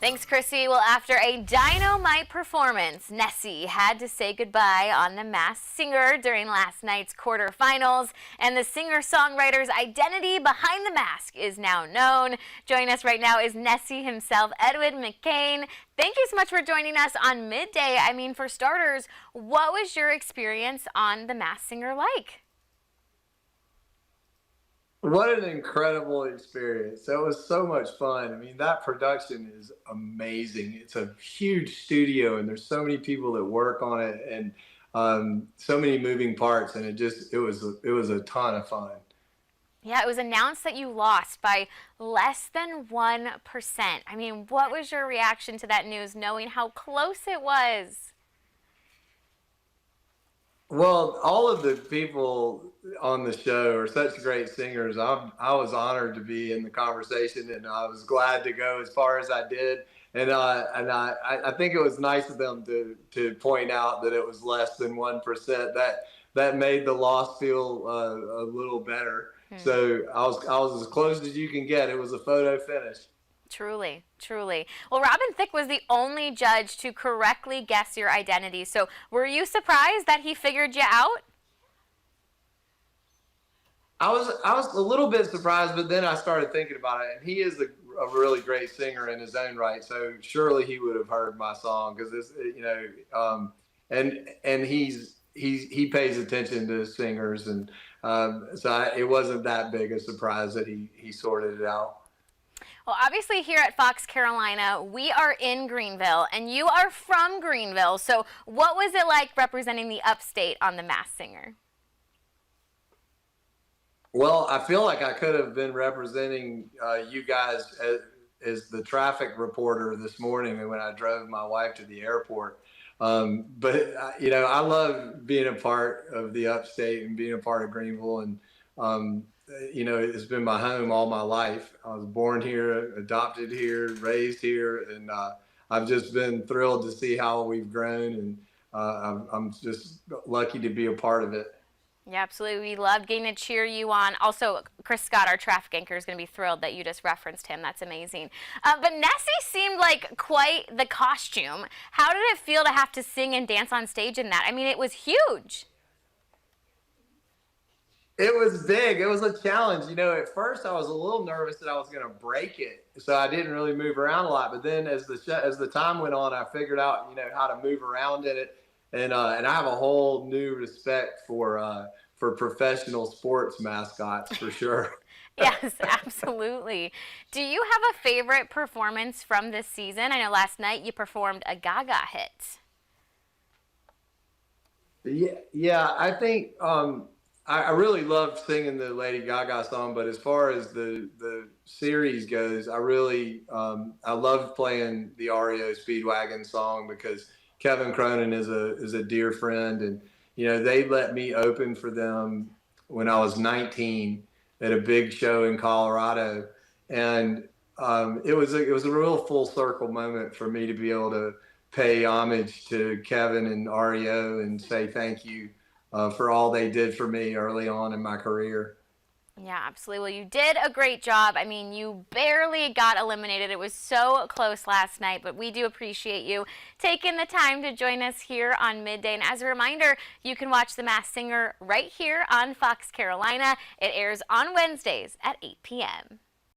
Thanks, Chrissy. Well, after a dynamite performance, Nessy had to say goodbye on The Masked Singer during last night's quarterfinals, and the singer-songwriter's identity behind the mask is now known. Joining us right now is Nessy himself, Edwin McCain. Thank you so much for joining us on Midday. I mean, for starters, what was your experience on The Masked Singer like? What an incredible experience. That was so much fun. I mean, that production is amazing. It's a huge studio and there's so many people that work on it and so many moving parts, and it was a ton of fun. Yeah, it was announced that you lost by less than 1%. I mean, what was your reaction to that news, knowing how close it was? Well, all of the people on the show are such great singers. I was honored to be in the conversation, and I was glad to go as far as I did. And I think it was nice of them to point out that it was less than 1%. That made the loss feel a little better. So I was as close as you can get. It was a photo finish. Truly, truly. Well, Robin Thicke was the only judge to correctly guess your identity. So were you surprised that he figured you out? I was a little bit surprised, but then I started thinking about it, and he is a really great singer in his own right. So surely he would have heard my song because this, and he pays attention to singers, and it wasn't that big a surprise that he sorted it out. Well, obviously here at Fox Carolina, we are in Greenville, and you are from Greenville. So what was it like representing the upstate on The Masked Singer? Well, I feel like I could have been representing you guys as the traffic reporter this morning when I drove my wife to the airport. I love being a part of the upstate and being a part of Greenville. And, it's been my home all my life. I was born here, adopted here, raised here, and I've just been thrilled to see how we've grown. And I'm just lucky to be a part of it. Yeah, absolutely. We loved getting to cheer you on. Also, Chris Scott, our traffic anchor, is going to be thrilled that you just referenced him. That's amazing. But Nessy seemed like quite the costume. How did it feel to have to sing and dance on stage in that? I mean, it was huge. It was big. It was a challenge. At first I was a little nervous that I was going to break it, so I didn't really move around a lot. But then as the time went on, I figured out how to move around in it, and I have a whole new respect for professional sports mascots for sure. Yes, absolutely. Do you have a favorite performance from this season? I know last night you performed a Gaga hit. Yeah. I think I really loved singing the Lady Gaga song, but as far as the series goes, I love playing the REO Speedwagon song because Kevin Cronin is a dear friend, and they let me open for them when I was 19 at a big show in Colorado, and it was a real full circle moment for me to be able to pay homage to Kevin and REO and say thank you for all they did for me early on in my career. Yeah, absolutely. Well, you did a great job. I mean, you barely got eliminated. It was so close last night, but we do appreciate you taking the time to join us here on Midday. And as a reminder, you can watch The Masked Singer right here on Fox Carolina. It airs on Wednesdays at 8 p.m.